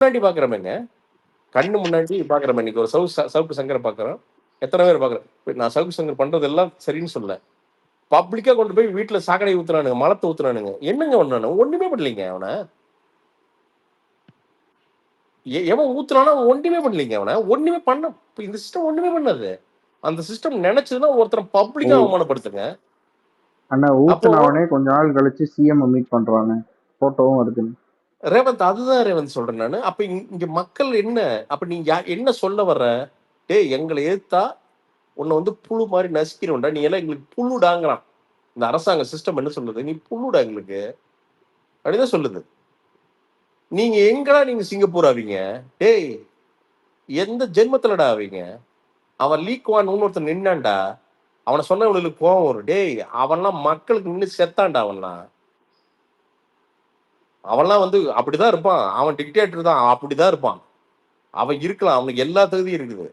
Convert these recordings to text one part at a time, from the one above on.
முன்னாடி பாக்குறமேங்க, கண்ணு முன்னாடி பாக்குறோம். இன்னைக்கு ஒரு சவுக்கு சங்கரை பாக்குறோம். எத்தனை பேர் பாக்குறோம். நான் சவுக்கு சங்கர் பண்றது எல்லாம் சரின்னு சொல்ல. பப்ளிக்கா கொண்டு போய் வீட்டுல சாக்கடை ஊத்துறானுங்க, மலத்தை ஊத்துறானுங்க. என்னங்க ஒண்ணு ஒண்ணுமே பண்ணலீங்க அவன. எவன் ஊத்துறானோ அவன் ஒண்ணுமே பண்ணலீங்க அவன. ஒண்ணுமே பண்ண இந்த சிஸ்டம் ஒண்ணுமே பண்ணாது. அந்த சிஸ்டம் நினைச்சதுன்னா ஒருத்தரை பப்ளிக்கா அவமானப்படுத்துங்க. அண்ணா அப்போ ஊத்துனவனே கொஞ்ச நாள் கழிச்சு சிஎம் மீட் பண்றாங்க, போட்டோவும் வருது. ரேவந்த், அதுதான் ரேவந்த் சொல்றேன் நானு. அப்ப இங்க மக்கள் என்ன, அப்ப நீங்க என்ன சொல்ல வர்ற? டேய், எங்களை ஏத்தா உன்னை வந்து புழு மாதிரி நசுக்கிறோம்டா, நீ எல்லாம் எங்களுக்கு புழுடாங்கிறான். இந்த அரசாங்க சிஸ்டம் என்ன சொல்லுது? நீ புழுடா எங்களுக்கு அப்படிதான் சொல்லுது. நீங்க எங்கடா நீங்க சிங்கப்பூர் ஆவீங்க? டேய், எந்த ஜென்மத்துலடா ஆவீங்க? அவன் லீக்வான் ஒருத்தன் நின்னான்டா, அவனை சொன்னவங்களுக்கு கோவம் வரும். டேய், அவன்லாம் மக்களுக்கு நின்று செத்தான்டா. அவன்லாம் வந்து அப்படிதான் இருப்பான். அவன் டிக்டேட்டர் தான், அப்படிதான் இருப்பான். அவன் இருக்கலாம், அவனுக்கு எல்லா தகுதியும் இருக்குது.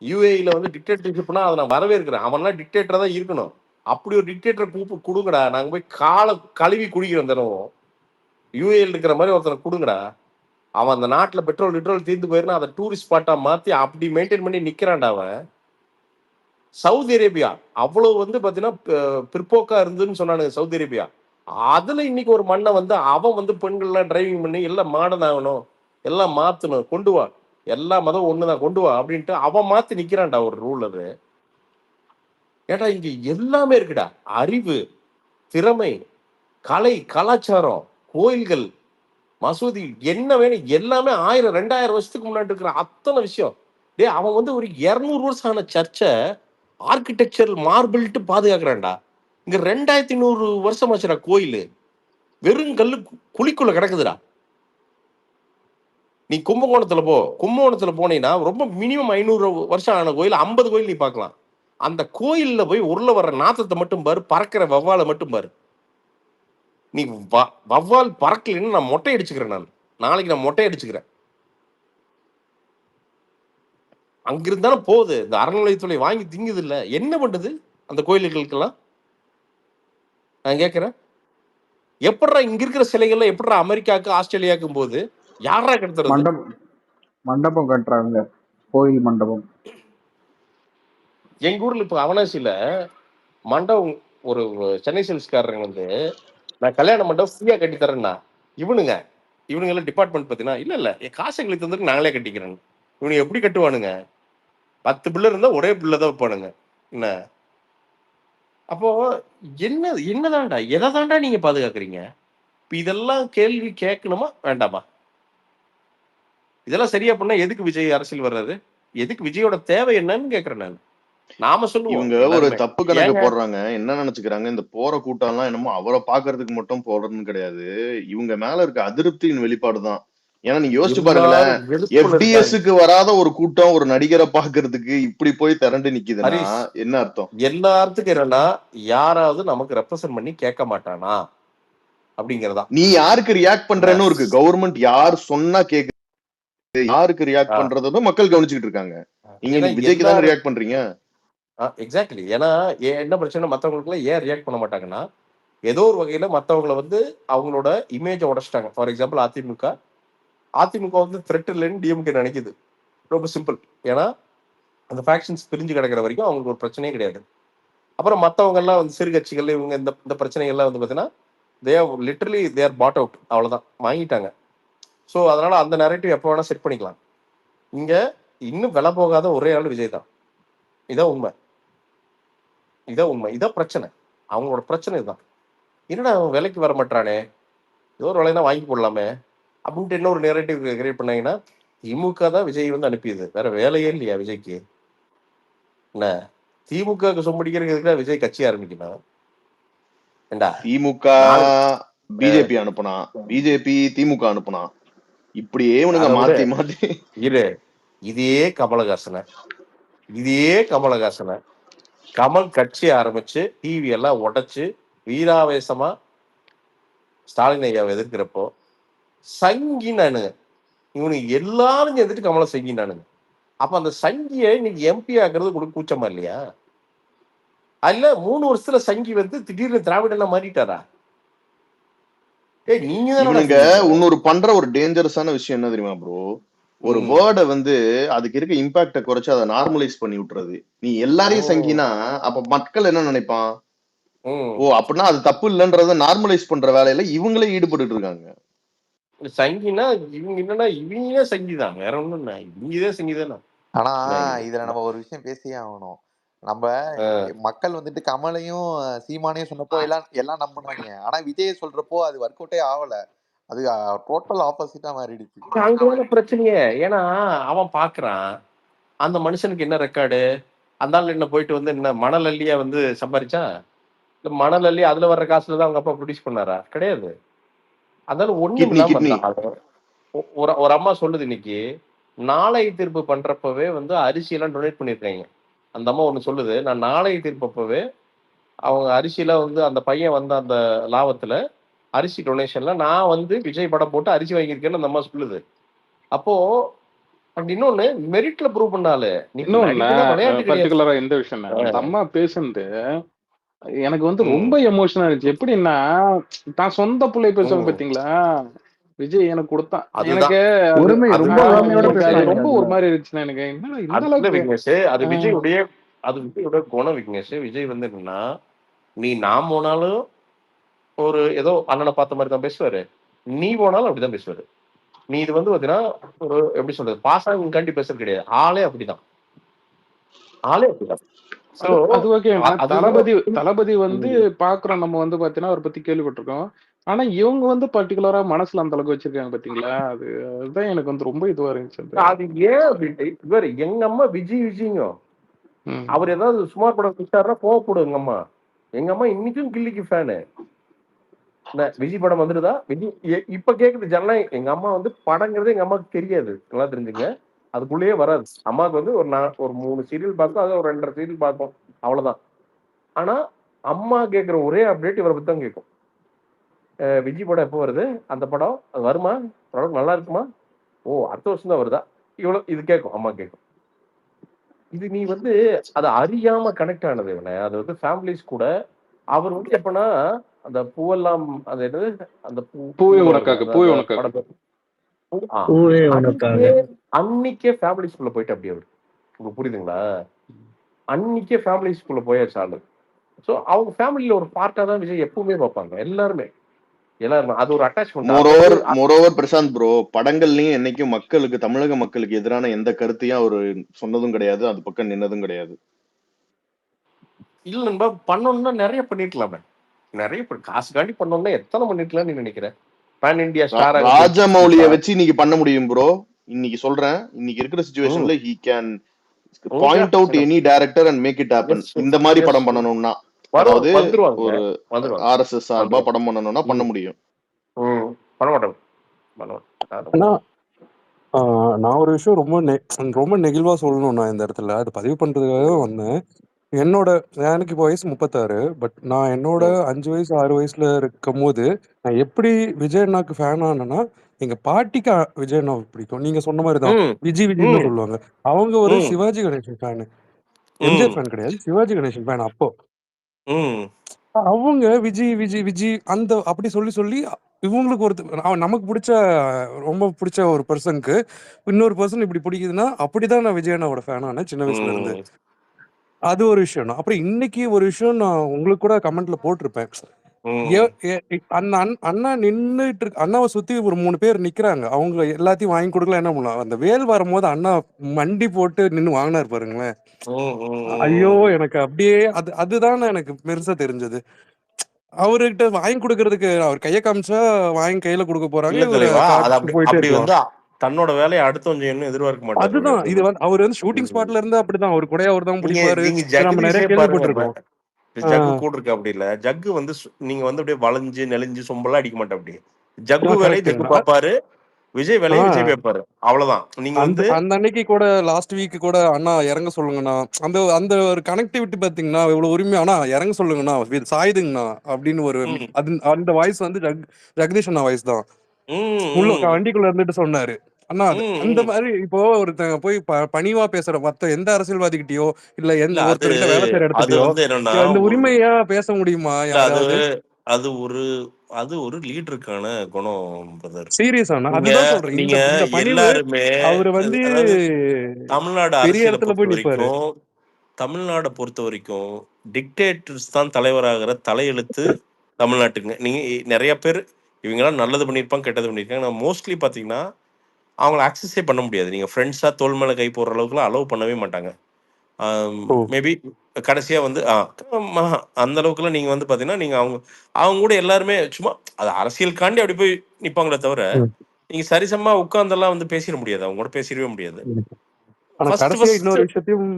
யூஏஇல வந்து டிக்டேட்டர்ஷிப்னா அதை நான் வரவேற்கிறேன். அவன்லாம் டிக்டேட்டரா தான் இருக்கணும். அப்படி ஒரு டிக்டேட்டர் கொடுங்கடா, நாங்க போய் கழுவி குடிக்கிறோம் தினமும். யூஏல இருக்கிற மாதிரி ஒருத்தனை கொடுங்கடா. அவன் அந்த நாட்டுல பெட்ரோல் தீர்ந்து போயிருந்தா அதை டூரிஸ்ட் ஸ்பாட்டா மாத்தி அப்படி மெயின்டைன் பண்ணி நிக்கிறான்டா அவன். சவுதி அரேபியா அவ்வளவு வந்து பாத்தீங்கன்னா பிற்போக்கா இருந்துன்னு சொன்னானுங்க சவுதி அரேபியா. அதுல இன்னைக்கு ஒரு மண்ணை வந்து அவன் வந்து பெண்கள்லாம் டிரைவிங் பண்ணி எல்லாம் மாடர்ன் ஆகணும், எல்லாம் மாத்தணும், கொண்டு வா, எல்லா மதம் ஒண்ணுதான் கொண்டு வா அப்படின்ட்டு அவன் மாத்தி நிக்கிறான்டா ஒரு ரூலரு. ஏடா, இங்க எல்லாமே இருக்குடா. அறிவு, திறமை, கலை, கலாச்சாரம், கோயில்கள், மசூதி, என்ன வேணும் எல்லாமே 1000 2000 வருஷத்துக்கு முன்னாடி இருக்கிற அத்தனை விஷயம். டே, அவன் வந்து ஒரு 200 வருஷம் ஆன சர்ச்சை ஆர்கிடெக்சர் மார்பிள்ட்டு பாதுகாக்கிறான்டா. இங்க 2100 வருஷம் ஆச்சுடா கோயில். வெறும் கல்லு குழிக்குள்ள கிடக்குதுடா. நீ கும்பகோணத்துல போனீங்கன்னா ரொம்ப மினிமம் 500 வருஷம் ஆன கோயில் 50 கோயில் நீ பார்க்கலாம். அந்த கோயில்ல போய் உருள வர்ற நாத்தத்தை மட்டும் பாரு, பறக்கிற வவ்வாலை மட்டும் பாரு. நீ வவ்வால் பறக்கலன்னு நான் மொட்டை அடிச்சுக்கிறேன். நாளைக்கு நான் மொட்டை அடிச்சுக்கிறேன். அங்கிருந்தாலும் போகுது, இந்த அறநிலையத்துறை வாங்கி திங்குது இல்ல, என்ன பண்ணுது அந்த கோயில்களுக்கெல்லாம்? நான் கேட்கிறேன், எப்படா இங்க இருக்கிற சிலைகள்லாம் எப்படா அமெரிக்காவுக்கு ஆஸ்திரேலியாவுக்கும் போது யாரா கட்டுறது? மண்டபம் கட்டுறாங்க, கோயில் மண்டபம். எங்க ஊர்ல இப்ப அவனாசியில மண்டபம், ஒரு சென்னை சில்ஸ்காரங்க வந்து நான் கல்யாண மண்டபம் ஃப்ரீயா கட்டி தரேன்னா, இவனுங்க எல்லாம் டிபார்ட்மெண்ட் பார்த்தீங்கன்னா, இல்ல என் காசு எங்களுக்கு தந்துருக்கு, நாங்களே கட்டிக்கிறேன். இவனுங்க எப்படி கட்டுவானுங்க? 10 பிள்ளை இருந்தா ஒரே பிள்ளை தான் வைப்பானுங்க. என்ன அப்போ என்னதான்டா, எதை தான்டா நீங்க பாதுகாக்கிறீங்க? இப்ப இதெல்லாம் கேள்வி கேட்கணுமா வேண்டாமா? இதெல்லாம் சரியா பண்ணா எதுக்கு விஜய் அரசியல் வர்றாரு? எதுக்கு விஜயோட தேவை என்னன்னு கேக்குறேன் நான். நாம சொல்லுவோம் இவங்க ஒரு தப்பு கணக்கு போடுறாங்க. என்ன நினைச்சுக்கிறாங்க, இந்த போற கூட்டம் எல்லாம் என்னமோ அவரை பாக்குறதுக்கு மட்டும் போடுறதுன்னு கிடையாது. இவங்க மேல இருக்க அதிருப்தியின் வெளிப்பாடுதான். ஏன்னா நீங்க யோசிச்சு பாருங்களேன், FDSக்கு வராத ஒரு கூட்டம் ஒரு நடிகரை பாக்குறதுக்கு இப்படி போய் திரண்டு நிக்குதுன்னா என்ன அர்த்தம்? எல்லாத்துக்கும் என்னன்னா, யாராவது நமக்கு ரெப்ரசன்ட் பண்ணி கேட்க மாட்டானா அப்படிங்கறதா. நீ யாருக்கு ரியாக்ட் பண்றேன்னு இருக்கு. கவர்மெண்ட் யார் சொன்னா கேக்கு, யாருக்கு ரியாக்ட் பண்றதும் மக்கள் கவனிச்சுக்கிட்டு இருக்காங்க. நீங்க விஜய்க்கு தான் ரியாக்ட் பண்றீங்க. எக்ஸாக்ட்லி. ஏன்னா என்ன பிரச்சனை, மத்தவங்களுக்கு ஏன் ரியாக்ட் பண்ண மாட்டாங்கன்னா, ஏதோ ஒரு வகையில மத்தவங்களை வந்து அவங்களோட இமேஜை உடைச்சிட்டாங்க. ஃபார் எக்ஸாம்பிள் அதிமுக வந்து த்ரெட் இல்லைன்னு டிஎம்கே நினைக்குது. ரொம்ப சிம்பிள். ஏன்னா அந்த ஃபேக்ஷன்ஸ் பிரிஞ்சு கிடக்கிற வரைக்கும் அவங்களுக்கு ஒரு பிரச்சனையே கிடையாது. அப்புறம் மற்றவங்க எல்லாம் வந்து சிறு கட்சிகள் இவங்க இந்த பிரச்சனைகள்லாம் வந்து பார்த்தீங்கன்னா லிட்டரலி தேர் பாட் அவுட், அவ்வளோதான், வாங்கிட்டாங்க. ஸோ அதனால அந்த நரேட்டிவ் எப்போ வேணா செட் பண்ணிக்கலாம். இங்க இன்னும் விலை போகாத ஒரே ஆள் விஜய் தான். இதான் உண்மை, இதான் பிரச்சனை. அவங்களோட பிரச்சனை இதுதான். என்னடா அவன் விலைக்கு வர மாட்டானே, ஏதோ ஒரு விலைனா வாங்கி போடலாமே அப்படின்ட்டு இன்னொரு நெரேட்டிவ் கிரியேட் பண்ணாங்கன்னா, திமுக தான் விஜய் வந்து அனுப்பியது, வேற வேலையே இல்லையா விஜய்க்கு? என்ன திமுக சொம்படிக்கிறதுக்கு விஜய் கட்சி ஆரம்பிக்கணும்? திமுக பிஜேபி அனுப்புனா, பிஜேபி திமுக அனுப்புனா, இப்படியே இவனுங்க மாத்தி மாத்தி இதே கமலஹாசனை கமல் கட்சி ஆரம்பிச்சு டிவி எல்லாம் உடைச்சு வீராவேசமா ஸ்டாலின் ஐயாவை எதிர்க்கிறப்போ சங்கினானுங்க இவனுக்கு எல்லாரும் சேர்ந்துட்டு கமலை சங்கினானுங்க. அப்ப அந்த சங்கியை இன்னைக்கு எம்பி ஆக்குறது கூட கூச்சமா இல்லையா? அதுல 3 வருஷத்துல சங்கி வந்து திடீர்னு திராவிட எல்லாம் மாறிட்டாரா? ஏய் நீங்க தானடா இவனுங்க செஞ்சீங்க. இன்னொரு பண்ற ஒரு டேஞ்சரஸான விஷயம் என்ன தெரியுமா ப்ரோ? ஒரு வேர்டை வந்து அதுக்கு இருக்க இம்பாக்ட குறைச்சு அதை நார்மலைஸ் பண்ணி விட்டுறது. நீ எல்லாரையும் சங்கினா அப்ப மக்கள் என்ன நினைப்பான்? ஓ அப்படின்னா அது தப்பு இல்லைன்றத நார்மலைஸ் பண்ற வேலையில இவங்களே ஈடுபட்டு இருக்காங்க. சங்கினா இவங்க என்னன்னா இவங்க சங்கிதான், வேற ஒண்ணும் இல்லை, இவங்கதான் சங்கிதானா. ஆனா இதுல நம்ம ஒரு விஷயம் பேசியே ஆகணும். நம்ம மக்கள் வந்துட்டு கமலையும் சீமானையும் சொன்னப்போ எல்லாம் நம்பினாங்க. ஆனா விஜய் சொல்றப்போ அது ஒர்க் அவுட்டே ஆகல. அது டோட்டல் ஆப்போசிட்டா மாறிடுச்சு. அங்கதான பிரச்சனையே. ஏன்னா அவன் பாக்குறான் அந்த மனுஷனுக்கு என்ன ரெக்கார்டு, அந்த ஆள் என்ன போயிட்டு வந்து என்ன மணல் அள்ளியா வந்து சம்பாரிச்சா, இல்ல மணல் அள்ளி அதுல வர்ற காசுல தான் அவங்க அப்பா ப்ரொடியூஸ் பண்ணாரா? கிடையாது. அதனால ஒண்ணும் கிட்னி இல்லாம கிட்னி இருந்தான். ஒரு ஒரு அம்மா சொல்லுது இன்னைக்கு, நாளை தீர்ப்பு பண்றப்பவே வந்து அரிசி எல்லாம் டொனேட் பண்ணிருக்காங்க. அந்த அம்மா ஒண்ணு சொல்லுது, நான் நாளை தீர்ப்பப்பவே அவங்க அரிசியில வந்து அந்த பையன் வந்த அந்த லாபத்துல அரிசி டொனேஷன்ல நான் வந்து விஜய் படம் போட்டு அரிசி வாங்கியிருக்கேன்னு அந்த அம்மா சொல்லுது. அப்போ அப்படி இன்னொன்னு மெரிட்ல ப்ரூவ் பண்ணாலே இன்னொன்னு பர்டிகுலரா எந்த விஷயம் அந்த அம்மா பேசுனது எனக்கு வந்து ரொம்ப எமோஷனா இருந்துச்சு. எப்படின்னா தான் சொந்த பிள்ளை பேசுவாங்க பாத்தீங்களா, விஜய் எனக்கு கொடுத்தான், எனக்கு ரொம்ப ஒரு மாதிரி இருந்துச்சுன்னா எனக்கு என்ன விக்னேஷ், அது விஜயோட குணம் விக்னேஷ். விஜய் வந்து என்னன்னா, நீ நான் போனாலும் ஒரு ஏதோ அண்ணனை பார்த்த மாதிரி தான் பேசுவாரு, நீ போனாலும் அப்படிதான் பேசுவாரு. நீ இது வந்து பாத்தீங்கன்னா ஒரு எப்படி சொல்றது, பாசாங்காண்டி பேசுறது கிடையாது, ஆளே அப்படிதான். அது ஓகே. தளபதி வந்து பாக்குறோம் நம்ம வந்து பாத்தீங்கன்னா அவரை பத்தி கேள்விப்பட்டிருக்கோம். ஆனா இவங்க வந்து பர்டிகுலரா மனசுல அந்த அளவுக்கு வச்சிருக்காங்க பாத்தீங்களா, அதுதான் எனக்கு வந்து ரொம்ப இதுவா இருந்துச்சு. அது ஏன் அப்படின்ட்டு இவர் எங்க அம்மா விஜய்ங்க அவர் ஏதாவது சுமார் படம் கொடுத்தாருன்னா கோவப்படும் எங்க அம்மா. எங்க அம்மா இன்னைக்கும் கில்லிக்கு ஃபேனு. விஜய் படம் வந்துருதா, விஜய் இப்ப கேக்குது ஜனநாயகம். எங்க அம்மா வந்து படங்கிறது எங்க அம்மாவுக்கு தெரியாது, நல்லா தெரிஞ்சுங்க. அதுக்குள்ளேயே வராது. அம்மாவுக்கு வந்து ஒரு 3 சீரியல் பார்த்தோம், அது ஒரு 2.5 சீரியல் பார்த்தோம், அவ்வளவுதான். ஆனா அம்மா கேட்கிற ஒரே அப்டேட் இவரை பத்தி தான் கேட்கும். விஜய் படம் எப்போ வருது, அந்த படம் அது வருமா, படம் நல்லா இருக்குமா, ஓ அடுத்த வருஷம் தான் வருதா, இவ்வளவு இது கேட்கும், அம்மா கேட்கும். இது நீ வந்து அதை அறியாம கனெக்ட் ஆனது இவனை. அது வந்து ஃபேமிலிஸ் கூட அவர் வந்து எப்பனா அந்த பூவெல்லாம் அது என்னது அந்த அன்னைக்கே ஃபேமிலி ஸ்கூல்ல போயிட்டு அப்படி அவரு உங்களுக்கு புரியுதுங்களா, அன்னைக்கே ஃபேமிலி ஸ்கூல்ல போயாச்சு ஆளு. சோ அவங்க ஃபேமிலியில ஒரு பார்ட்டா தான் விஜய் எப்பவுமே பார்ப்பாங்க எல்லாருமே. அது ஒரு அட்டாச்மெண்ட். மோரோவர் பிரசாந்த் ப்ரோ, படங்கள்லயும் என்னைக்கும் மக்களுக்கு, தமிழக மக்களுக்கு எதிரான எந்த கருத்தையும் அவரு சொன்னதும் கிடையாது, அது பக்கம் நின்னதும் கிடையாது. இல்ல நண்பா, பண்ணணும்னா நிறைய பண்ணிருக்கலாமே, நிறைய காசுக்காண்டி பண்ணணும்னா எத்தனை பண்ணிருக்கலாம் நீ நினைக்கிற? பேன் இந்தியா ஸ்டார் ராஜமௌலியை வச்சு இன்னைக்கு பண்ண முடியும் ப்ரோ. இன்னைக்கு சொல்றேன், இன்னைக்கு இருக்கிற சிச்சுவேஷன்ல he can point out any director and make it happen. இந்த மாதிரி படம் பண்ணணும்னா, அதாவது ஒரு ஆர்எஸ்எஸ் சார்பா படம் பண்ணணும்னா பண்ண முடியும். நான் ஒரு விஷயம் ரொம்ப நெகிழ்வா சொல்லணும். நான் இந்த இடத்துல அது பதிவு பண்றதுக்காக வந்தேன். எனக்கு இப்போ வயசு 36. பட் நான் என்னோட 5 வயசு 6 வயசுல இருக்கும் போது நான் எப்படி விஜய் அண்ணாக்கு ஃபேன் ஆனேன்னா, எங்க பாட்டிக்கு விஜய் அண்ணா பிடிக்கும். நீங்க சொன்ன மாதிரிதான் விஜய்னு சொல்லுவாங்க. அவங்க ஒரு சிவாஜி கணேசன் ஃபேனு, எம்ஜிஆர் ஃபேன் கிடையாது, சிவாஜி கணேசன் ஃபேன். அப்போ அவங்க விஜய் அந்த அப்படி சொல்லி இவங்களுக்கு நமக்கு பிடிச்ச ரொம்ப பிடிச்ச ஒரு பர்சனுக்கு இன்னொரு பர்சன் இப்படி பிடிக்குதுன்னா அப்படிதான் நான் விஜய் அண்ணாவோட ஃபேன் ஆனேன் சின்ன வயசுல இருந்து. அது ஒரு விஷயம். அப்புறம் இன்னைக்கு ஒரு விஷயம் நான் உங்களுக்கு கூட கமெண்ட்ல போட்டிருப்பேன். அந்த அண்ணா நின்னுட்டு இருக்கு, அண்ணாவை சுத்தி ஒரு 3 பேர் நிக்கிறாங்க, அவங்க எல்லாத்தையும் வாங்கி கொடுக்கலாம். என்ன பண்ணலாம், அந்த வேல் வரும்போது அண்ணா மண்டி போட்டு நின்னு வாங்கினாரு பாருங்களேன். ஐயோ எனக்கு அப்படியே அதுதான் எனக்கு பெருசா தெரிஞ்சது. அவர்கிட்ட வாங்கி கொடுக்கறதுக்கு அவர் கைய காமிச்சா வாங்கி கையில கொடுக்க போறாங்க. தன்னோட வேலையை அடுத்தவங்க என்ன எதிர்பார்க்க மாட்டாரு. அதுதான் இது வந்து அவர் வந்து ஷூட்டிங் ஸ்பாட்ல இருந்து அப்படிதான் அவர் கூட அவர் தான் பிடிப்பாரு. நம்ம நிறைய கேள்விப்பட்டிருக்கோம். ஜக்கு கூட இருக்கு அப்படி இல்ல. ஜக்கு வந்து நீங்க வந்து அப்படியே வளைஞ்சு நெளிஞ்சு சொம்பெல்லாம் அடிக்க மாட்டேன். அப்படி ஜக்கு வேலையை ஜக்கு பாப்பாரு, விஜய் வேலையை விஜய் பாப்பாரு, அவ்வளவுதான். நீங்க வந்து அந்த அன்னைக்கு கூட லாஸ்ட் வீக் கூட அண்ணா இறங்க சொல்லுங்கண்ணா, அந்த ஒரு கனெக்டிவிட்டி பாத்தீங்கன்னா இவ்வளவு உரிமையா அண்ணா இறங்க சொல்லுங்கண்ணா சாயுதுங்கண்ணா அப்படின்னு ஒரு அந்த வாய்ஸ் வந்து ஜெகதீஷ் அண்ணா வாய்ஸ் தான் வண்டிக்குள்ள இருந்துட்டு சொன்னாரு. அண்ணா அந்த மாதிரி இப்போ ஒருத்தங்க போய் பணிவா பேசுற மத்த எந்த அரசியல்வாதிகிட்டயோ இல்ல எந்த ஒருத்தர்கிட்ட வேலை செய்யற இடத்துலயோ இந்த உரிமையா பேச முடியுமா? அது ஒரு அது ஒரு லீடருக்கான குணம் பிரதர். சீரியஸா நான் நீங்க அதுதான் சொல்றேன். நீங்க இந்த பணிவு எல்லாருமே அவரு வந்து அதாவது தமிழ்நாடு பெரிய அரசியலை இடத்துல பொறுத்த போய் நிப்பாரு. வரைக்கும் தமிழ்நாடை பொறுத்த வரைக்கும் டிக்டேட்டர்ஸ் தான் தலைவராகிற தலையெழுத்து தமிழ்நாட்டுக்குங்க. நீங்க நிறைய பேர் இவங்கெல்லாம் நல்லது பண்ணியிருப்பாங்க, கெட்டது பண்ணியிருக்காங்க. நான் மோஸ்ட்லி பார்த்தீங்கன்னா அவங்கள அக்சஸே பண்ண முடியாது. நீங்க ஃப்ரெண்ட்ஸா தோல் மேல கை போடுற அளவுக்குலாம் அலோவ் பண்ணவே மாட்டாங்க. ஓ மேபி கடைசியா வந்து அந்த அளவுக்குலாம் நீங்க வந்து பாத்தீங்கன்னா நீங்க அவங்க அவங்க கூட எல்லாருமே சும்மா அது அரசியலுக்காண்டி அப்படி போய் நிப்பாங்களே தவிர ம். நீங்க சரிசமா உட்கார்ந்தெல்லாம் வந்து பேசிட முடியாது. அவங்க கூட பேசிடவே முடியாது. ஆனா ஃபர்ஸ்ட் கடைசியா ஃபர்ஸ்ட் இன்னொரு விஷயத்தையும்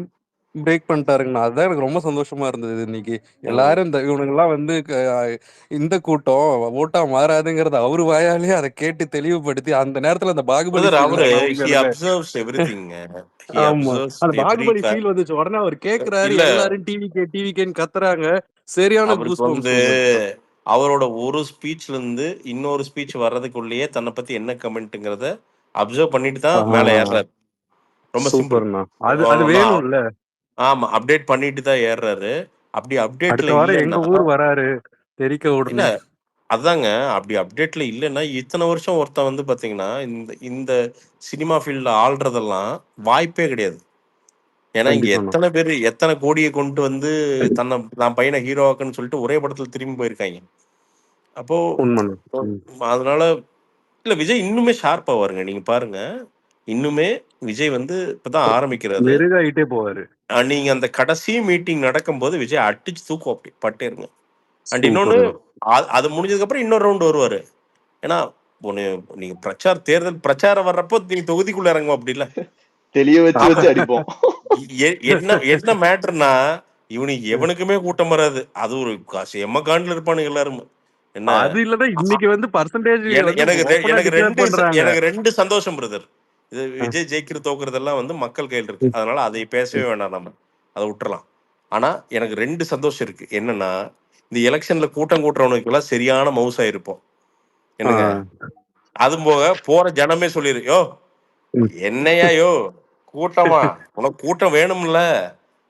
பிரேக் பண்ணிட்டாருங்கண்ணா. அதுதான் எனக்கு ரொம்ப சந்தோஷமா இருந்தது இன்னைக்கு. எல்லாரும் இந்த இவனுங்கெல்லாம் வந்து இந்த கூட்டம் ஓட்டா மாறாதுங்கிறத அவரு வாயாலேயே அதை கேட்டு தெளிவுபடுத்தி அந்த நேரத்துல அந்த பாகுபலி பிரதர் அவரு ஃபீல் ஹி உண்மையாலுமே அப்சர்வ்ஸ் எவ்ரிதிங். ஹி ஆமா அப்சர்வ்ஸ் அந்த எவ்ரி பாகுபலி ஃபீல் வந்துச்சு. உடனே அவர் கேக்குறாரு, இல்ல எல்லாரும் டிவிக்கேன்னு கத்துறாங்க. சரியான அவருக்கு கூஸ் பம்ப்ஸ் வந்து மூமெண்ட். அவரோட ஒரு ஸ்பீச்ல இருந்து இன்னொரு ஸ்பீச் வர்றதுக்குள்ளேயே தன்னை பத்தி என்ன கமெண்ட்ங்கிறத அப்சர்வ் பண்ணிட்டு தான் மேலே ஏறுறாரு. ரொம்ப சிம்பிள். சூப்பர்ண்ணா. அது வேணும்ல. ஆமா அப்டேட் பண்ணிட்டு தான் ஏறுறாரு. அப்படி அப்டேட்ல அடுத்த வாரம் எங்க இல்லைன்னா ஊர் வராரு தெரிக்க இல்ல விடணும். அதாங்க அப்படி அப்டேட்ல இல்லைன்னா இத்தனை வருஷம் ஒருத்தன் வந்து பாத்தீங்கன்னா இந்த இந்த சினிமா ஃபீல்ட்ல ஆள்றதெல்லாம் வாய்ப்பே கிடையாது. ஏன்னா இங்க கண்டிப்பாண்ணா. எத்தனை பேர் எத்தனை கோடியை கொண்டு வந்து நான் பையனை ஹீரோவாக்குன்னு சொல்லிட்டு ஒரே படத்துல திரும்பி போயிருக்காங்க. அப்போ உண்மைண்ணா. அதனால இல்ல விஜய் இன்னுமே ஷார்ப்பா வருங்க. நீங்க பாருங்க இன்னுமே விஜய் வந்து இப்பதான் ஆரம்பிக்கிறாரு. மெருகாயிட்டே போவாரு. நீங்க அந்த கடைசி மீட்டிங் நடக்கும்போது விஜய் அடிச்சு தூக்கும் அப்படி பட்டேருங்க. அண்ட் இன்னொன்னு சூப்பர்ண்ணா. அது முடிஞ்சதுக்கு அப்புறம் இன்னொரு ரவுண்ட் வருவாரு. ஏன்னா ஒண்ணு நீங்க தேர்தல் பிரச்சாரம் வர்றப்போ நீங்க தொகுதிக்குள்ள இறங்கும் அப்படி இல்ல தெளிய வச்சு வச்சு அடிப்போம். என்ன என்ன மேட்டர்னா இவனுக்கு எவனுக்குமே கூட்டம் வராது. அது ஒரு எம்ம காண்டில் இருப்பானுங்க எல்லாரும். என்ன அது இல்லதான் இன்னைக்கு வந்து பர்சன்டேஜ் வந்து எனக்கு ஓப்பனா எனக்கு டிக்ளேர் பண்றாங்க. எனக்கு 2 சந்தோஷம் பிரதர். இது விஜய் ஜெயிக்கிறது தோக்குறதெல்லாம் வந்து மக்கள் கையில் இருக்கு. அதனால அதை பேசவே வேண்டாம், நம்ம அதை விட்டுறலாம். ஆனா எனக்கு 2 சந்தோஷம் இருக்கு. என்னன்னா இந்த எலெக்ஷன்ல கூட்டம் கூட்டுறவனுக்கு எல்லாம் சரியான மவுசா இருப்போம். என்னங்க அதுவும் போக போற ஜனமே சொல்லிரு யோ என்னையா யோ கூட்டமா உனக்கு கூட்டம் வேணும்ல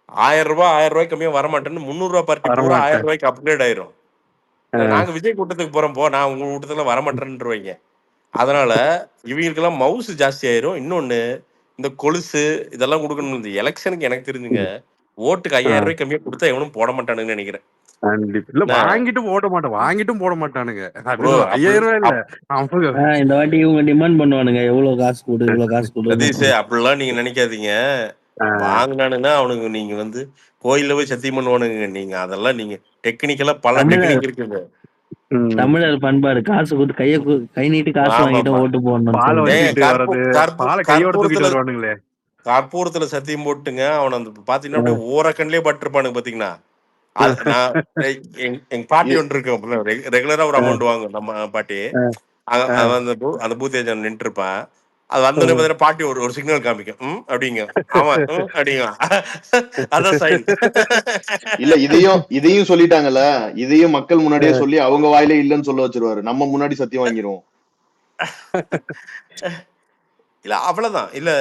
1000 ரூபாய் கம்மியா வரமாட்டேன்னு 300 ரூபாய் பார்ட்டி பூரா 1000 ரூபாய்க்கு அப்கிரேட் ஆயிரும். நாங்க விஜய் கூட்டத்துக்கு போறோம் போ, நான் உங்க கூட்டத்துல வரமாட்டேன்ருவீங்க. அதனால இவங்களுக்கெல்லாம் மவுஸ் ஜாஸ்தி ஆயிரும். இன்னொன்னு இந்த கொலுசு இதெல்லாம் கொடுக்கணும். இந்த எலெக்ஷனுக்கு எனக்கு தெரிஞ்சுங்க ஓட்டுக்கு 5000 ரூபாய் கம்மியா கொடுத்தா எவனும் போட மாட்டானுங்கன்னு நினைக்கிறேன். இல்ல வாங்கிட்டும் போட மாட்டானுங்க. அது ப்ரோ 5000 ரூபாய் இல்ல. அவங்க இந்த வாட்டி இவங்க டிமாண்ட் பண்ணுவானுங்க, எவ்வளவு காசு கொடு இவ்வளவு காசு கொடு. சதீஷ் அப்படிலாம் நீங்க நினைக்காதீங்க. வாங்கினானுன்னா அவனுக்கு நீங்க வந்து கோயில்ல போய் சத்தியம் பண்ணுவானுங்க. நீங்க அதெல்லாம் நீங்க டெக்னிக்கலா பல டெக்னிக் இருக்குது. தமிழர் பண்பாடு காசு கொடுத்து கை நீட்டு காசு வாங்கிட்டு ஓட்டு போடணும். கற்பூரத்துல சத்தியம் போட்டுங்க அவன் அந்த பாத்தீங்கன்னா அப்படியே ஓரக்கண்லயே பட்டிருப்பானுங்க பாத்தீங்கன்னா. நான் எங்க பாட்டி ஒன்று இருக்கு ரெகுலரா ஒரு அமௌண்ட் வாங்கும் நம்ம பாட்டி. அந்த பூத் ஏஜென்ட் நின்று இருப்பான். அது வந்தோடனே பாத்தீங்கன்னா பாட்டி ஒரு சிக்னல் காமிக்கும் அப்படிங்க. ஆமா அப்படிங்க அதான் சைன். இல்ல இதையும் சொல்லிட்டாங்கல்ல, இதையும் மக்கள் முன்னாடியே சொல்லி அவங்க வாயிலே இல்லன்னு சொல்ல வச்சிருவாரு. நம்ம முன்னாடி சத்தியம் வாங்கிடுவோம். இல்ல அவ்வளவுதான். இல்ல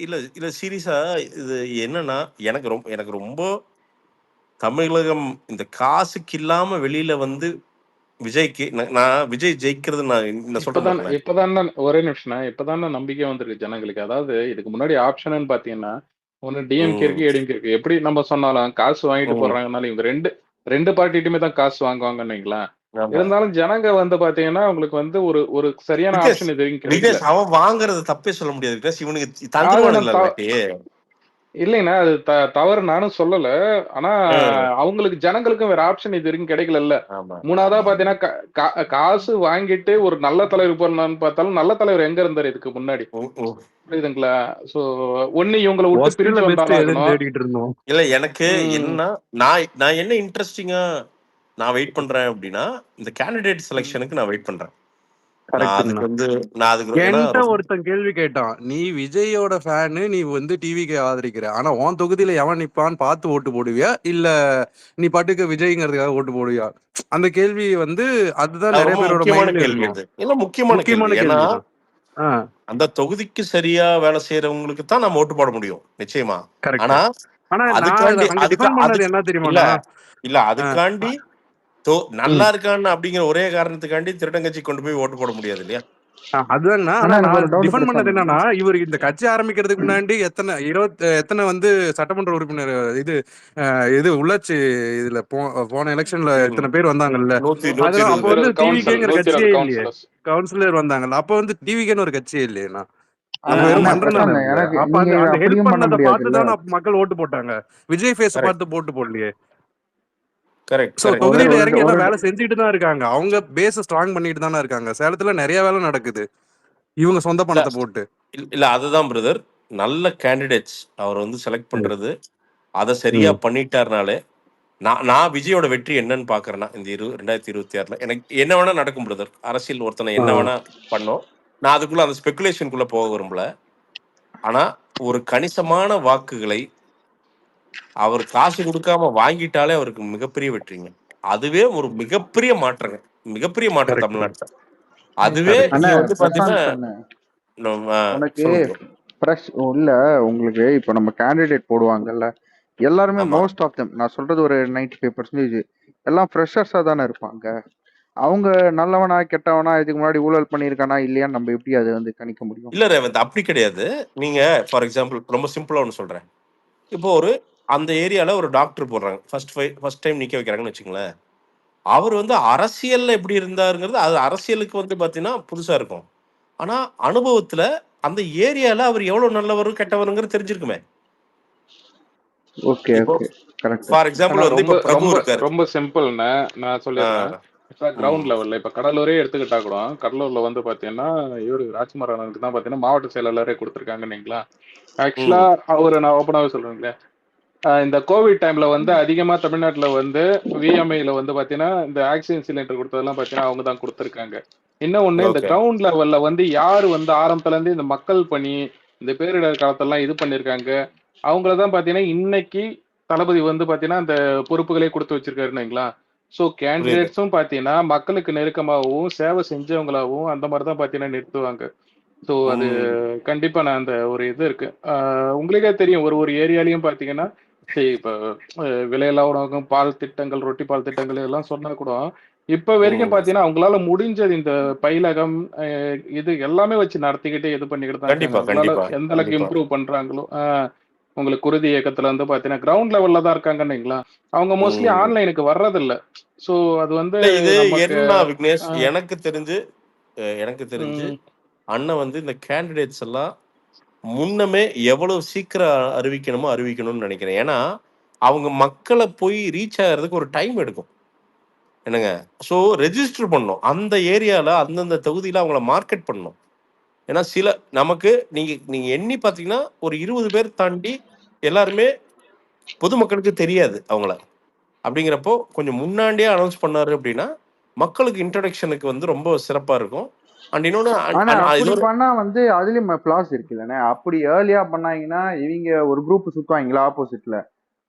இல்ல இல்ல சீரியஸா இது என்னன்னா எனக்கு ரொம்ப தமிழகம் இந்த காசுக்கு இல்லாம வெளியில வந்து விஜய்க்கு நான் விஜய் ஜெயிக்கிறது நான் சொல்றேன். இப்பதான் ஒரே நிமிஷம் இப்பதான் நம்பிக்கை வந்திருக்கு ஜனங்களுக்கு. அதாவது இதுக்கு முன்னாடி ஆப்ஷன் பாத்தீங்கன்னா ஒன்னு டிஎம்கே இருக்கு ஏடிஎம்கே இருக்கு. எப்படி நம்ம சொன்னாலும் காசு வாங்கிட்டு போடுறாங்கனால இவங்க ரெண்டு பார்ட்டிட்டுமே தான் காசு வாங்குவாங்கன்னு வைங்களேன். இருந்தாலும் ஜனங்க வந்து பாத்தீங்கன்னா உங்களுக்கு வந்து ஒரு சரியான ஆப்ஷன் இது வரைக்கும் அவன் வாங்குறது தப்பே சொல்ல முடியாது. இவனுக்கு இல்லைன்னா அது தவறு நானும் சொல்லல. ஆனா அவங்களுக்கு ஜனங்களுக்கும் வேற ஆப்ஷன் இது வரைக்கும் கிடைக்கல. மூணாவதா பாத்தீங்கன்னா காசு வாங்கிட்டு ஒரு நல்ல தலைவர் போறலான்னு பார்த்தாலும் நல்ல தலைவர் எங்க இருந்தாரு இதுக்கு முன்னாடி, புரியுதுங்களா? சோ ஒண்ணு இவங்களை விட்டு பிரிச்சு வந்தாலும் இல்ல எனக்கு என்ன நான் என்ன இன்ட்ரெஸ்டிங்கா நான் வெயிட் பண்றேன் அப்படின்னா இந்த கேண்டிடேட் செலக்ஷனுக்கு நான் வெயிட் பண்றேன். ஒருத்தன் கேள்வி கேட்டான், நீ விஜயோட ஃபேனு, நீ வந்து டிவிக்கு ஆதரிக்கிற, ஆனா உன் தொகுதியில எவன் நிப்பான்னு பார்த்து ஓட்டு போடுவியா இல்ல நீ பாட்டுக்கு விஜய்ங்கிறதுக்காக ஓட்டு போடுவியா? அந்த கேள்வி வந்து அதுதான் நிறைய பேரோட கேள்வி. இல்ல முக்கியமான கேள்வி. அந்த தொகுதிக்கு சரியா வேலை செய்யறவங்களுக்கு தான் நம்ம ஓட்டு போட முடியும் நிச்சயமா. ஆனா அதுக்காண்டி என்ன தெரியுமா, இல்ல அதுக்காண்டி நல்லா இருக்கான்னு அப்படிங்கிற ஒரே காரணத்துக்காண்டி திருடங்கட்சி கொண்டு போய் ஓட்டு போட முடியாது இல்லையா? அதுதாங்கண்ணா. ஆனா எனக்கு ஒரு நான் டவுட் டிஃபெண்ட் பண்ணது பேசாம என்னன்னா, இவரு இந்த கட்சி ஆரம்பிக்கிறதுக்கு முன்னாடி எத்தனை வந்து சட்டமன்ற உறுப்பினர் இது உள்ளாட்சி இதுல போன எலெக்ஷன்ல எத்தனை பேர் வந்தாங்கல்ல. 120 அதெல்லாம் அப்ப வந்து 120 டிவிகேங்கிற கட்சியே 120 இல்லையே. கவுன்சிலர்ஸ். கவுன்சிலர் வந்தாங்கல்ல, அப்ப வந்து டிவிகேன்னு ஒரு கட்சியே இல்லையேண்ணா. அப்ப வெறும் அண்ணா மன்றம் தானே பிரசாந்த், இருந்தது. எனக்கு அப்ப நீங்க அந்த ஹெல்ப் அப்படியும் பண்ண பண்ணதை பார்த்து முடியாதுல்ல. தான் மக்கள் ஓட்டு போட்டாங்க. விஜய் ஃபேஸ கரெக்ட் பார்த்து போட்டு போடலையே. கரெக்ட் சோ கரெக்ட் ஒரு தொகுதியில ஒரு இறங்கி ஒரு எல்லாம் வேலை செஞ்சுட்டு தான் இருக்காங்க. அவங்க பேஸ ஸ்ட்ராங் பண்ணிட்டு தானே இருக்காங்க. சேலத்துல நிறைய வேலை நடக்குது இவங்க சொந்த இல்ல பணத்தை போட்டு. இல்ல அதுதான் பிரதர். நல்ல கேண்டிடேட்ஸ் அவர் வந்து செலக்ட் ம், பண்றது, அதை சரியா ம். பண்ணிட்டாருனாலே நான் விஜயோட வெற்றி என்னன்னு பாக்குறேன்னா, இந்த 2026ல எனக்கு என்ன வேணா நடக்கும் பிரதர். அரசியல் ஒருத்தனை ஆ, என்ன வேணா பண்ணோம். நான் அதுக்குள்ள அந்த ஸ்பெகுலேஷனுக்குள்ள போக விரும்பல. ஆனா ஒரு கணிசமான வாக்குகளை அவர் காசு கொடுக்காம வாங்கிட்டாலே அவருக்கு மிகப்பெரிய வெற்றிங்க. அதுவே ஒரு மிகப்பெரிய மாற்றங்க, மிகப்பெரிய மாற்றம் கரெக்ட் தமிழ்நாட்டுல. அதுவே கரெக்ட். அண்ணா நீங்க வந்து பாத்தீங்கன்னா பிரசாந்த் அண்ணா, உனக்கு சொல்லுங்க bro. ஃப்ரெஷ் இல்ல. உங்களுக்கு இப்போ நம்ம கேண்டிடேட் போடுவாங்கல்ல, எல்லாருமே ஆமா மோஸ்ட் ஆஃப் தெம், நான் சொல்றது ஒரு 95% எல்லாம் ஃப்ரெஷர்ஸா தானே இருப்பாங்க. அவங்க நல்லவனா கெட்டவனா, இதுக்கு முன்னாடி ஊழல் பண்ணியிருக்கானா இல்லையான்னு நம்ம எப்படி அதை வந்து கணிக்க முடியும்? இல்ல ரேவந்த், அப்படி கிடையாது. நீங்க ஃபார் எக்ஸாம்பிள் ரொம்ப சிம்பிளா ஒன்று சொல்றேன். இப்போ அந்த ஏரியால ஒரு டாக்டர் போடுறாங்க, ஃபர்ஸ்ட் டைம் நிக்க வைக்கிறாங்கன்னு வச்சுங்களேன். அவர் வந்து அரசியல்ல எப்படி இருந்தாருங்கிறது, அது அரசியலுக்கு வந்து பாத்தீங்கன்னா புதுசா இருக்கும். ஆனா அனுபவத்துல அந்த ஏரியால அவர் எவ்வளவு நல்லவர் கெட்டவருங்கிறது தெரிஞ்சிருக்குமே. ஓகே இப்போ ஓகே, கரெக்ட். ஃபார் ஆனா எக்ஸாம்பிள் வந்து ரொம்ப இப்போ பிரபு ரொம்ப இருக்காரு. ரொம்ப சிம்பிள்ண்ணே, நான் சொல்லிடுறேன். ஆஹ் கிரவுண்ட் உம் லெவல்ல இப்ப கடலூரே எடுத்துக்கிட்டா கூட, கடலூர்ல வந்து பாத்தீங்கன்னா இவரு ராஜ்குமாரனுக்கு தான் பாத்தீங்கன்னா மாவட்ட செயலாளரே கொடுத்துருக்காங்கன்னீங்களா. ஆக்சுவலா உம் அவரு, நான் ஓப்பனாவே சொல்றேன், இந்த கோவிட் டைம்ல வந்து அதிகமா தமிழ்நாட்டுல வந்து விஎம்ஐல வந்து பாத்தீங்கன்னா இந்த ஆக்சிஜன் சிலிண்டர் கொடுத்ததெல்லாம் பாத்தீங்கன்னா அவங்க தான் கொடுத்துருக்காங்க. இன்னொன்னு, இந்த ஓகே கிரவுண்ட் லெவல்ல வந்து யாரு வந்து ஆரம்பத்துல இருந்து இந்த மக்கள் பணி, இந்த பேரிடர் காலத்தெல்லாம் இது பண்ணிருக்காங்க, அவங்களதான் பாத்தீங்கன்னா இன்னைக்கு தளபதி வந்து பாத்தீங்கன்னா அந்த பொறுப்புகளே கொடுத்து வச்சிருக்காருன்னு. ஸோ புரியுது. கேண்டிடேட்ஸும் பாத்தீங்கன்னா மக்களுக்கு நெருக்கமாகவும் சேவை செஞ்சவங்களாகவும் அந்த மாதிரி தான் பாத்தீங்கன்னா நிறுத்துவாங்க. ஸோ அது உம் கண்டிப்பா நான் அந்த ஒரு இது இருக்கு. உங்களுக்கே தெரியும், ஒரு ஒரு ஏரியாலையும் பாத்தீங்கன்னா இப்போ விலையில்லா உணவகம், பால் திட்டங்கள், ரொட்டி பால் திட்டங்கள் இதெல்லாம் சொன்னா கூட இப்ப வரைக்கும் உம் பாத்தீங்கன்னா அவங்களால முடிஞ்சது இந்த பயிலகம் இது எல்லாமே வச்சு நடத்திக்கிட்டு இது பண்ணிக்கிட்டு தான் இருக்காங்க. கண்டிப்பா அவங்களால கண்டிப்பா எந்த அளவுக்கு கண்டிப்பா. இம்ப்ரூவ் பண்றாங்களோ. உங்களுக்கு குருதி இயக்கத்துல வந்து பாத்தீங்கன்னா கிரவுண்ட் லெவல்ல தான் இருக்காங்கன்னீங்களா. அவங்க மோஸ்ட்லி உம் ஆன்லைனுக்கு வர்றதில்ல. ஸோ அது வந்து இல்ல இது நமக்கு என்ன விக்னேஷ், ஆஹ் எனக்கு தெரிஞ்சு உம் அண்ணன் வந்து இந்த கேண்டிடேட்ஸ் எல்லாம் முன்னமே எவ்வளவு சீக்கிரம் அறிவிக்கணுமோ அறிவிக்கணும்னு நினைக்கிறேன். ஏன்னா அவங்க மக்களை போய் ரீச் ஆகிறதுக்கு ஒரு டைம் எடுக்கும் என்னங்க. ஸோ ரெஜிஸ்டர் பண்ணணும் அந்த ஏரியால, அந்தந்த தொகுதியில அவங்கள மார்க்கெட் பண்ணணும். ஏன்னா நமக்கு நீங்க எண்ணி பார்த்தீங்கன்னா ஒரு 20 பேர் தாண்டி எல்லாருமே பொதுமக்களுக்கு தெரியாது அவங்கள. அப்படிங்கிறப்போ கொஞ்சம் முன்னாடியே அனௌன்ஸ் பண்ணாரு அப்படின்னா மக்களுக்கு இன்ட்ரடக்ஷனுக்கு வந்து ரொம்ப சிறப்பா இருக்கும். அண்ட் இன்னொன்று ஆனா அப்படி இன்னொரு பண்ணா வந்து அதுலயும் பிளாஸ் இருக்குல்லண்ணே. அப்படி ஏர்லியா பண்ணாங்கன்னா இவங்க ஒரு குரூப் சுத்துவாங்களா ஆப்போசிட்ல,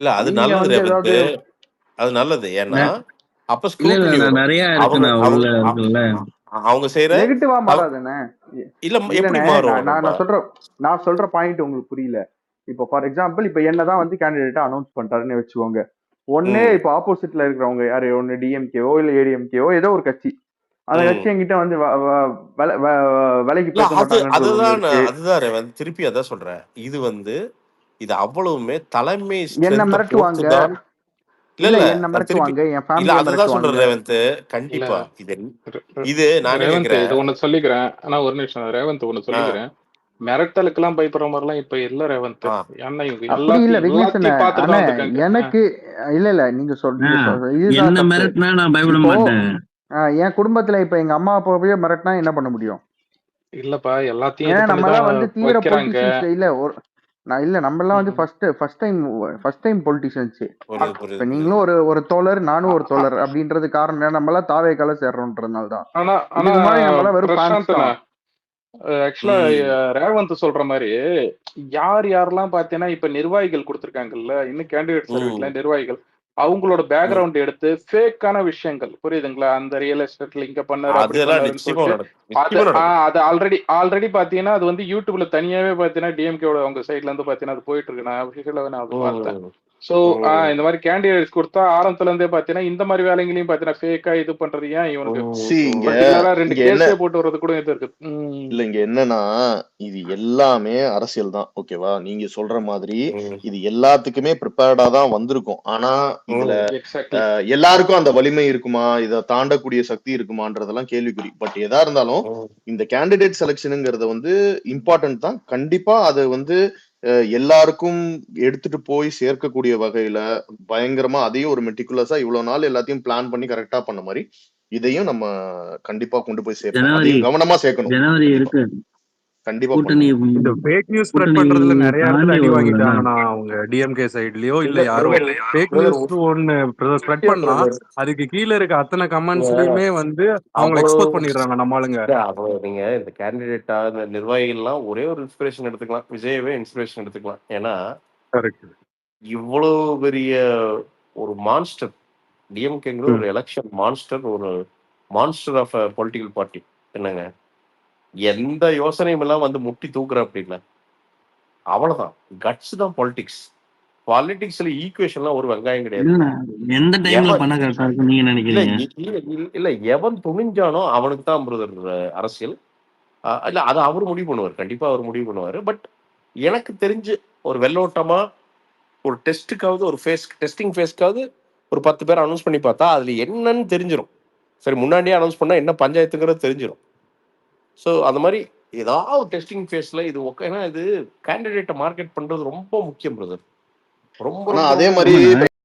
இல்ல அது நீங்க நல்லது வந்து ரேவந்த், ஏதாவது அது நல்லது. ஏன்னா ந- அப்ப இல்ல இல்ல ஸ்க்ரூட்டினி நான் வரும். நிறைய அவங்க இருக்குண்ணா அவங்க உள்ள இருக்குல்ல. அவங்க செய்யற நெகட்டிவா தவ- மாறாதுண்ணே. இல்ல எப்படி இல்லண்ணே, மாறும் நான் நான் நம்ம? நான் சொல்ற நான் சொல்ற பாயிண்ட் உங்களுக்கு புரியல. இப்போ ஃபார் எக்ஸாம்பிள் இப்போ என்னதான் வந்து கேண்டிடேட்டா அனௌன்ஸ் பண்றாருன்னு வச்சுக்கோங்க. ஒன்னே ம் இப்போ ஆப்போசிட்ல இருக்கிறவங்க யாரு, ஒன்னு டிஎம்கேவோ இல்ல ஏடிஎம்கேவோ ஏதோ ஒரு கட்சி, அந்த ம் கட்சி என்கிட்ட வந்து விலைக்கு இல்ல பேச மாட்டாங்கன்ற ஒண்ணு இருக்கு. அதுதான் ரேவந்த், திருப்பி அதான் சொல்றேன். இது அவ்வளவுமே தலைமை என்ன ஸ்ட்ரென்த்தை பொறுத்து மிரட்டுவாங்க, தான். இல்ல இல்ல இல்ல என்ன நான் திருப்பி மிரட்டுவாங்க, என் இல்ல ஃபேமிலியை அதுதான் மிரட்டுவாங்க. சொல்றேன் ரேவந்த். இல்ல கண்டிப்பா இது நான் என்ன ரேவந்த், கேக்குறேன். இது ஒண்ணு சொல்லிக்கிறேன். ஆனா ஒரு நிமிஷம் ரேவந்த், ஒண்ணு ஆ சொல்லிக்கிறேன். மிரட்டலுக்கெல்லாம் பயப்படுற மாதிரிலாம் இப்ப இல்ல ரேவந்த். ஆ ஏன்னா இவங்க அப்படி இல்ல விக்னேஷ் அண்ணே. எல்லாத்தையும் பார்த்துட்டு அண்ணே தான் வந்திருக்காங்க. எனக்கு இல்ல இல்ல நீங்க ஆ, இதுதான் என்ன தப்பு. மிரட்டினா நான் பயப்பட இப்போ மாட்டேன். என் குடும்பத்துல இப்ப எங்க அம்மா அப்பாவே மிரட்டினா என்ன பண்ண முடியும்? இல்லப்பா, எல்லாத்தையும் ஏன்னா இது நம்ம பண்ணி எல்லாம் தான் வந்து தீவிர வைக்கிறாங்க. பொலிட்டிஷியன்ஸ் இல்ல. நம்ம எல்லாம் வந்து ம். First time politicians. புரியுது இப்ப புரியுது நீங்களும் புரியுது. ஒரு தோழர், நானும் ஒரு ஆ- தோழர் அப்படின்றது காரணம் என்ன, நம்ம எல்லாம் தாவேக்கால சேர்றோம்ன்றதுனால தான். ஆனா ஆனா இதுக்கு முன்னாடி நம்ம எல்லாம் வெறும் ஃபேன்ஸ் பிரசாந்த், தான். ஆக்சுவலா ம் ரேவந்த் சொல்ற மாதிரி யார் யாரெல்லாம் பாத்தீங்கன்னா இப்ப நிர்வாகிகள் கொடுத்திருக்காங்கல்ல, இன்னும் கேண்டிடேட் சர்வீஸ்ல ம் நிர்வாகிகள் அவங்களோட ம் பேக்ரவுண்ட் எடுத்து ஃபேக்கான விஷயங்கள், புரியுதுங்களா, அந்த ரியல் எஸ்டேட்ல இங்க பண்ணாரு அப்படி அதெல்லாம் பண்ணாருன்னு நிச்சயமா சொல்லிட்டு நடக்கும், அது நிச்சயமா நடக்கும். அது ஆல்ரெடி பாத்தீங்கன்னா அது வந்து யூடியூப்ல தனியாவே பாத்தீங்கன்னா டிஎம்கேவோட அவங்க சைட்ல இருந்து பாத்தீங்கன்னா அது போயிட்டு இருக்கு. நான் official-ஆவே நான் அது பார்த்தேன். ம் சோ இந்த மாதிரி கேண்டிடேட்ஸ் கொடுத்தா ஆரம்பத்துல இருந்தே பாத்தீங்கன்னா இந்த மாதிரி வேலைங்களையும் பாத்தீங்கன்னா ஃபேக்கா இது பண்றது ஏன் இவனுக்கு பர்டிகுலரா 2 கேஸே போட்டு வர்றது கூட இது இருக்கு. இல்ல இங்க என்னன்னா இது எல்லாமே அரசியல் தான். ஓகேவா? நீங்க சொல்ற மாதிரி இது எல்லாத்துக்குமே ப்ரிப்பேர்டா தான் வந்திருக்கும். ஆனா இதுல எல்லாருக்கும் அந்த வலிமை இருக்குமா, இத தாண்டக்கூடிய சக்தி இருக்குமான்றதெல்லாம் கேள்விக்குறி. பட் எதா இருந்தாலும் இந்த கேண்டிடேட் செலக்ஷனுங்கிறத வந்து இம்பார்ட்டன்ட் தான். கண்டிப்பா அது வந்து எல்லாருக்கும் எடுத்துட்டு போய் சேர்க்கக்கூடிய வகையில பயங்கரமா அதையும் ஒரு மெட்டிகுலஸா இவ்வளவு நாள் எல்லாத்தையும் பிளான் பண்ணி கரெக்டா பண்ண மாதிரி இதையும் நம்ம கண்டிப்பா கொண்டு போய் சேர்க்கணும். அதையும் கவனமா சேர்க்கணும். ஜனவரி இருக்கு. கண்டிப்பா கூட்டணி இந்த ஃபேக் நியூஸ் ஸ்ப்ரெட் பண்றதுல நிறைய இடத்துல அடி வாங்கிட்டாங்கன்னா அவங்க டிஎம்கே சைடுலயோ இல்ல யாரோ ஃபேக் நியூஸ் ஒன்னு ஸ்ப்ரெட் பண்ணா அதுக்கு கீழே இருக்க அத்தனை கமெண்ட்ஸ்லயுமே வந்து அவங்களை எக்ஸ்போஸ் பண்ணிடுறாங்க நம்ம ஆளுங்க. நீங்க இந்த கேண்டிடேட்டா இந்த நிர்வாகிகள்லாம் ஒரே ஒரு இன்ஸ்பிரேஷன் எடுத்துக்கலாம், விஜயவே இன்ஸ்பிரேஷன் எடுத்துக்கலாம். ஏன்னா இவ்வளவு பெரிய ஒரு மான்ஸ்டர் டிஎம்கேங்கிறது ஒரு எலெக்ஷன் மான்ஸ்டர், ஒரு monster of a political party. என்னங்க எந்த யோசனையும் எல்லாம் வந்து முட்டி தூக்குற அப்படின்னா அவ்வளவுதான். கட்ஸ் தான் பாலிடிக்ஸ். பாலிடிக்ஸ்ல ஈக்குவேஷன்லாம் ஒரு வெங்காயம் கிடையாது. எந்த டைம்ல பண்ண கரெக்டா இருக்கு நீங்க நினைக்கிறீங்க? இல்ல எவன் துணிஞ்சானோ அவனுக்கு தான் பிரதர் அரசியல். இல்ல அதை அவர் முடிவு பண்ணுவார், கண்டிப்பா அவர் முடிவு பண்ணுவாரு. பட் எனக்கு தெரிஞ்சு ஒரு வெள்ளோட்டமா ஒரு டெஸ்ட்டுக்காவது ஒரு டெஸ்டிங் ஃபேஸ்க்காவது ஒரு 10 பேர் அனௌன்ஸ் பண்ணி பார்த்தா அதுல என்னன்னு தெரிஞ்சிடும். சரி, முன்னாடியே அனௌன்ஸ் பண்ணா என்ன பஞ்சாயத்துங்கிறது தெரிஞ்சிடும். ஸோ அந்த மாதிரி ஏதாவது டெஸ்டிங் ஃபேஸ்ல இது ஓகே. ஏன்னா இது கேண்டிடேட்டை மார்க்கெட் பண்றது ரொம்ப முக்கியம் பிரதர். ரொம்ப அதே மாதிரி